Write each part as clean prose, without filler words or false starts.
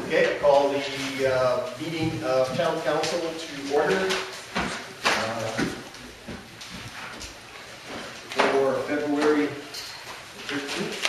Okay, I call the meeting of Town Council to order for February 13th.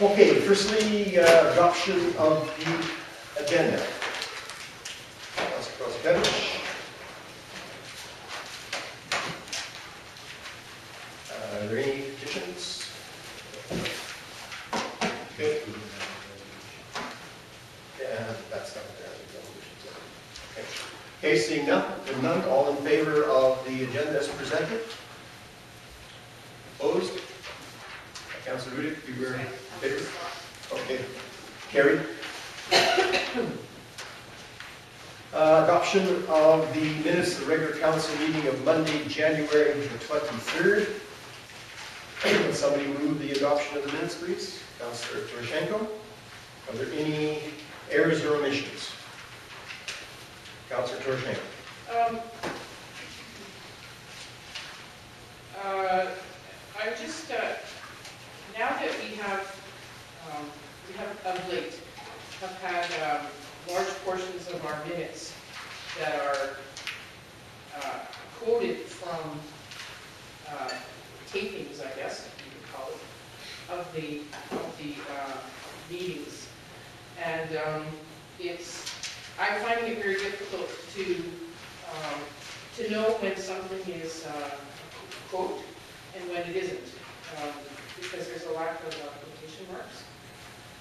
Okay, firstly, adoption of the agenda. Councilor Crosby-Beveridge. Are there any additions? Okay. Yeah, that's not there. Okay, seeing none, all in favor of the agenda as presented? Opposed? Councilor Rudick, you were in favor? Okay. Carried. Adoption of the minutes of the regular council meeting of Monday, January the 23rd. Can somebody move the adoption of the minutes, please? Councilor Toroshenko. Are there any errors or omissions? Councilor Toroshenko. I just, now that we have of late, have had large portions of our minutes that are quoted from tapings, I guess you could call it, of the meetings, and I'm finding it very difficult to know when something is a quote and when it isn't, because there's a lack of quotation marks.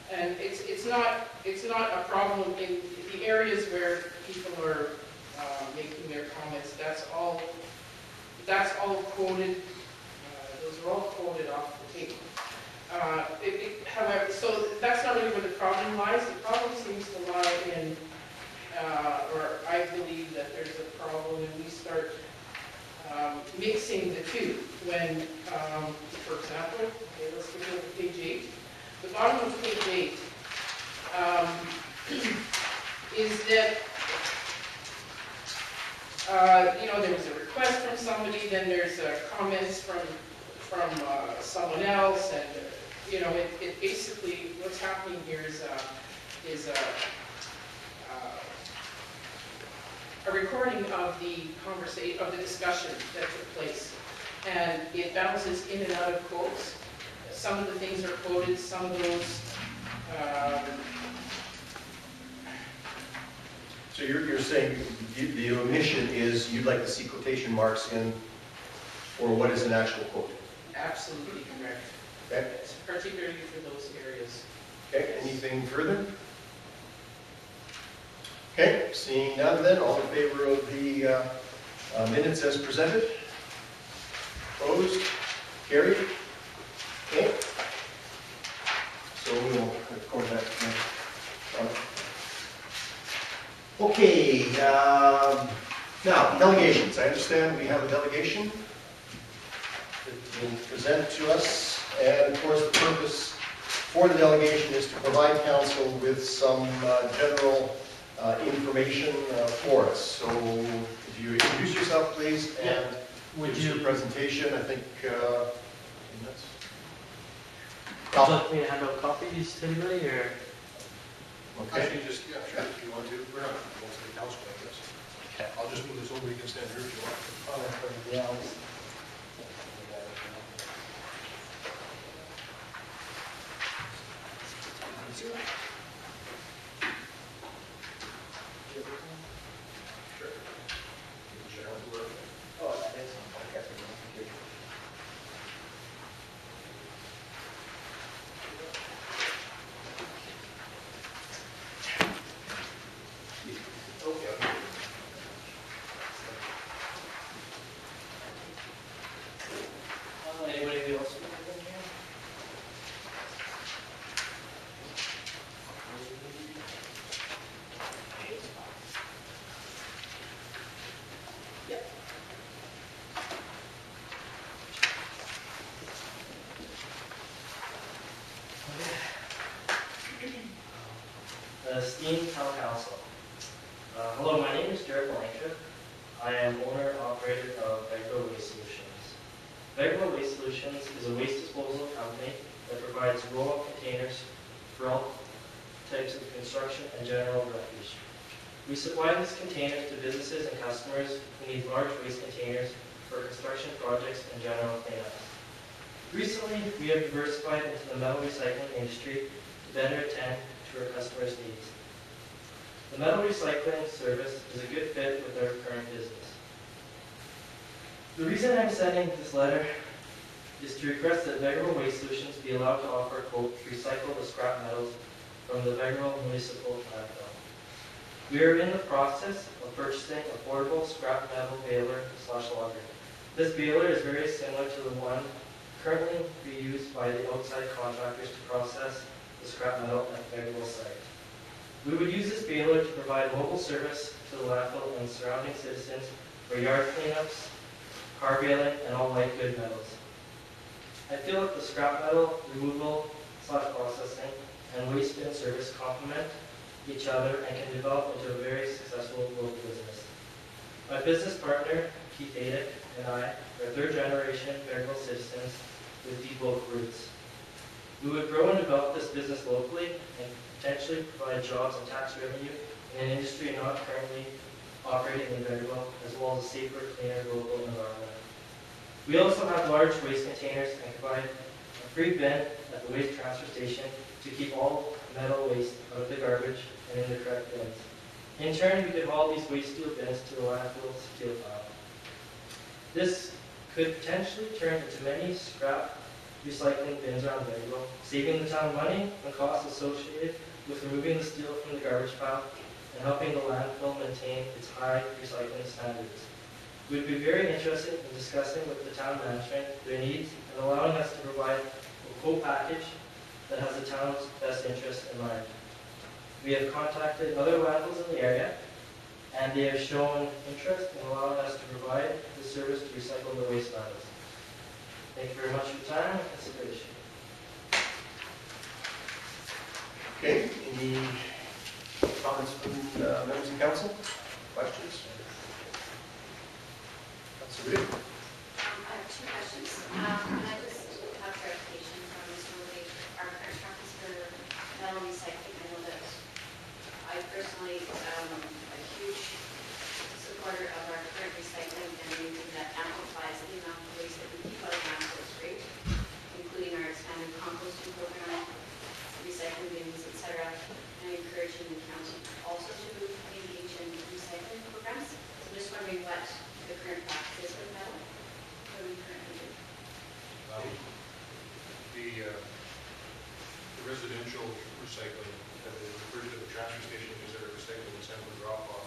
And it's not a problem in the areas where people are making their comments. That's all quoted. Those are all quoted off the tape. However, so that's not really where the problem lies. The problem seems to lie in, or I believe that there's a problem when we start mixing the two. When, for example, okay, let's go to page 8. The bottom of page 8 is that, there was a request from somebody, then there's comments from someone else, and it basically, what's happening here is a recording of the conversation, of the discussion that took place, and it bounces in and out of quotes. Some of the things are quoted, some of those. So you're saying the omission is you'd like to see quotation marks in, or what is an actual quote? Absolutely correct. Okay. Particularly for those areas. Okay. Anything further? Okay. Seeing none, then all in favor of the minutes as presented? Opposed? Carried. Okay. So we'll record that. Okay. Now, delegations. I understand we have a delegation that will present to us. And of course, the purpose for the delegation is to provide council with some general information for us. So if you introduce yourself, please, and give your presentation. I think would you like me to hand out copies to anybody, or? Okay. Actually, just, yeah, sure, if you want to. We're not going to the council like this. Okay. I'll just move this over, you can stand here if you want. Oh, that's perfect. Yeah, Oh, that is. Okay. operator of Vegro Waste Solutions. Vegro Waste Solutions is a waste disposal company that provides roll-up containers for all types of construction and general refuse. We supply these containers to businesses and customers who need large waste containers for construction projects and general cleanups. Recently, we have diversified into the metal recycling industry to better attend to our customers' needs. The metal recycling service is a good fit with our current business. The reason I'm sending this letter is to request that Vegro Waste Solutions be allowed to offer a quote to recycle the scrap metals from the Vegro Municipal Landfill. We are in the process of purchasing a portable scrap metal baler/logger. This baler is very similar to the one currently being used by the outside contractors to process the scrap metal at Vegro site. We would use this baler to provide local service to the landfill and surrounding citizens for yard cleanups, car baling, and all light good metals. I feel that the scrap metal removal/processing and waste bin service complement each other and can develop into a very successful local business. My business partner, Keith Adick, and I are third-generation Vegro citizens with deep local roots. We would grow and develop this business locally and potentially provide jobs and tax revenue in an industry not currently operating in Vegro, as well as a safer, cleaner local environment. We also have large waste containers and provide a free bin at the waste transfer station to keep all metal waste out of the garbage and in the correct bins. In turn, we could haul these waste steel bins to the landfill steel pile. This could potentially turn into many scrap recycling bins around Vegro, saving the town money and costs associated with removing the steel from the garbage pile and helping the landfill maintain its high recycling standards. We would be very interested in discussing with the town management their needs and allowing us to provide a quote package that has the town's best interest in mind. We have contacted other landfills in the area, and they have shown interest in allowing us to provide the service to recycle the waste metals. Thank you very much for your time and consideration. Okay, any comments from members of council? Questions? Councilor Reid? I have two questions. And I just have clarification from Mr. Woody. Our current practice for metal recycling, I know that I personally am a huge supporter of our current recycling and anything that amplifies the amount of waste that we keep out of landfill is great, including our expanded composting program, recycling bins, etc. And encouraging the county also to engage in recycling programs. So I'm just wondering what the current practice is with metal. What do we currently do? The residential recycling, that is referred to the transfer station, is there a recycling and sample drop off?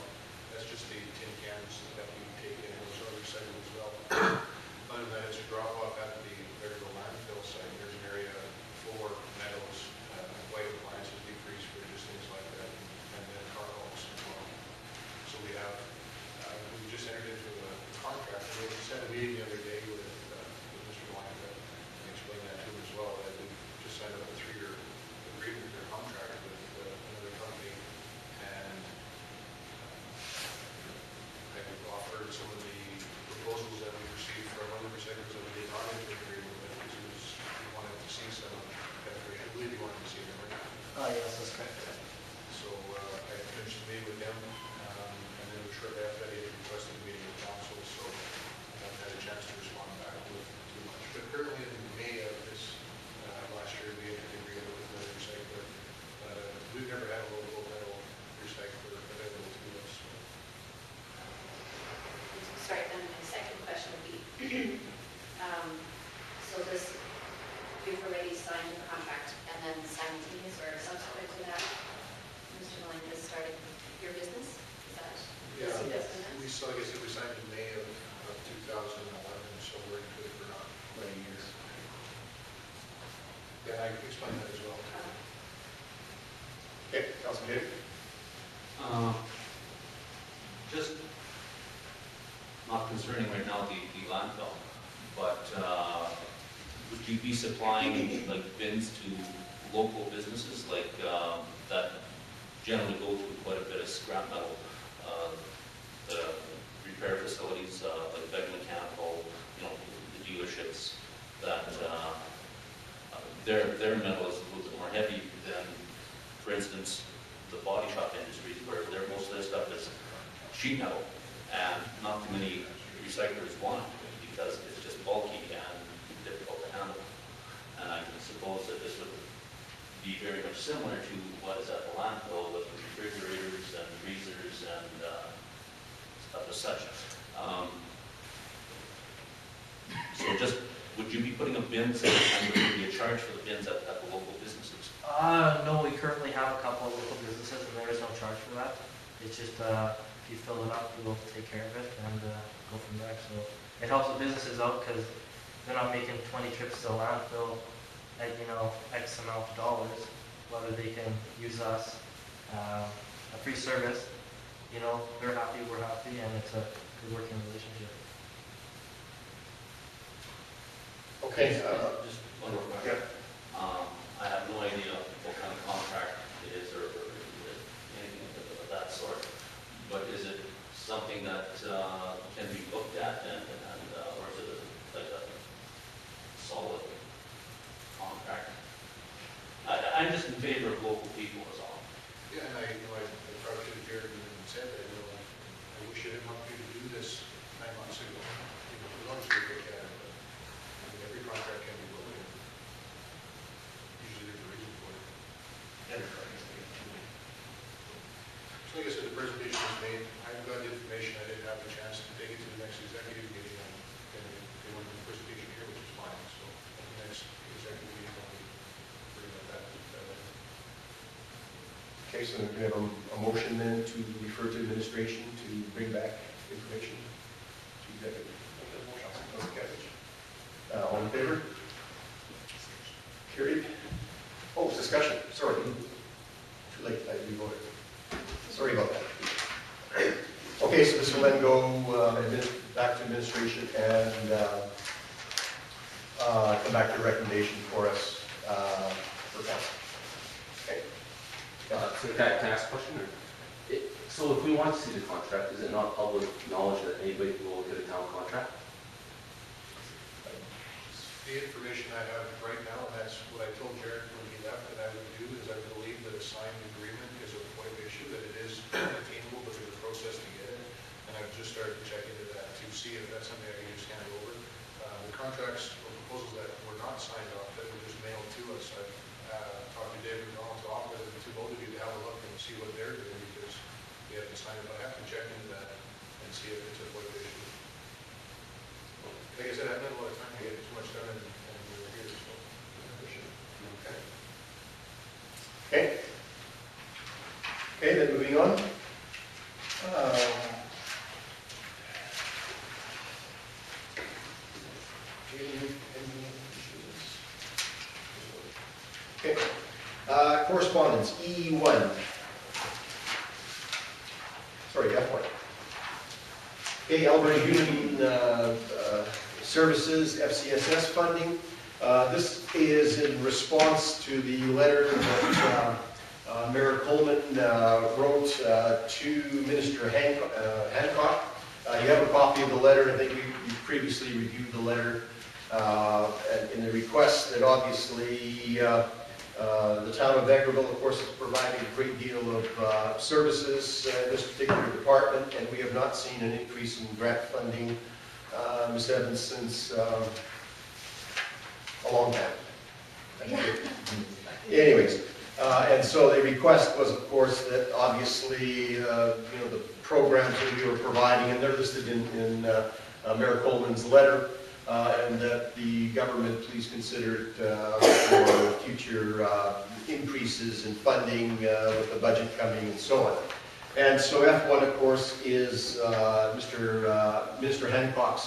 That's just the tin cans that we take in, and those are recycled as well. Other than that, it's a drop off at the Vegro landfill site. There's an area for metals, white appliances, deep freeze fridges, things like that, and then car hauls as well. So we have, we just entered into a contract. We just had a meeting the other day with Mr. Blanca and explained that to him as well, that we just signed up a 3-year agreement or contract with another company, and I offered some of the proposals that we received from other recyclers that we did not enter an agreement with, because we wanted to see some penetration. I believe you wanted to see them, right? Yes, that's correct. So I finished the meeting with them, and then shortly after that, he requested a meeting with council, so I haven't had a chance to respond back with too much. But currently in May of this last year, we entered an agreement with another recycler. We've never had a local metal recycler available to us. Sorry, then my second question would be, so this, we've already signed a contract, and then simultaneous or subsequent to that, Mr. Melinda started your business? Is that? Yeah, is he business? we saw, like I said, we signed in May of 2011, so we're into it for not many years. Yeah, I can explain that as well. Okay, Councilor Adick? Just not concerning right now the landfill, but would you be supplying like bins to local businesses like that generally go through quite a bit of scrap metal, the repair facilities like their metal is a little bit more heavy than, for instance, the body shop industry, where most of their stuff is sheet metal, and not too many recyclers want it because it's just bulky and difficult to handle. And I suppose that this would be very much similar to what is at the landfill with refrigerators and freezers and stuff as such. So just, would you be putting up bins and would there be a charge for the bins at the local businesses? No, we currently have a couple of local businesses and there is no charge for that. It's just, if you fill it up, we'll take care of it and go from there. So it helps the businesses out because they're not making 20 trips to the landfill at, X amount of dollars, whether they can use us, a free service, they're happy, we're happy, and it's a good working relationship. Okay, Just one more question. I have no idea what kind of contract it is or anything of that sort, but is it something that can be looked at and or is it like a solid contract? I'm just in favor of local people is all. Yeah, and I probably should have Jared and said that, I wish I didn't want you to do this 9 months ago. As long as we look at it, but every contract can be broken. Usually there's a reason for it. So like I said, the presentation was made, I've got the information, I didn't have the chance to take it to the next executive meeting, and they wanted the presentation here, which is fine, so at the next executive meeting, I'll bring that way. okay, so we have a motion then to refer to administration to bring back information to executive. All in favor? Carried. Oh, discussion, sorry. Too late, I re-voted. Sorry about that. Okay, so this will then go back to administration and come back to a recommendation for us for council. Okay. So can I ask a question? So if we want to see the contract, is it not public knowledge that anybody can go look at a town contract? The information I have right now, and that's what I told Jared when he left, that I would do, is I believe that a signed agreement is a point of issue, that it is attainable, but there's a process to get it. And I've just started to check into that to see if that's something I can just hand over. The contracts or proposals that were not signed off, that were just mailed to us, I've talked to David McDonald to offer them to both of you to have a look and see what they're doing, because we haven't signed it, but I have to check into that and see if it's a point of issue. Like I said, I haven't had a lot of time to get too much done, and we were here, so. Okay. Okay, then moving on. Okay. Correspondence, E1. Sorry, F1. Okay, Alberta Union Services, FCSS funding. This is in response to the letter that Mayor Coleman wrote to Minister Hancock. You have a copy of the letter. I think you previously reviewed the letter. And in the request that obviously the town of Vegreville, of course, is providing a great deal of services in this particular department, and we have not seen an increase in grant funding, Ms. Evans, since a long time. Anyways, and so the request was, of course, that obviously, the programs that we were providing, and they're listed in Mayor Coleman's letter, and that the government please consider it for future increases in funding with the budget coming and so on. And so F1, of course, is Minister Hancock's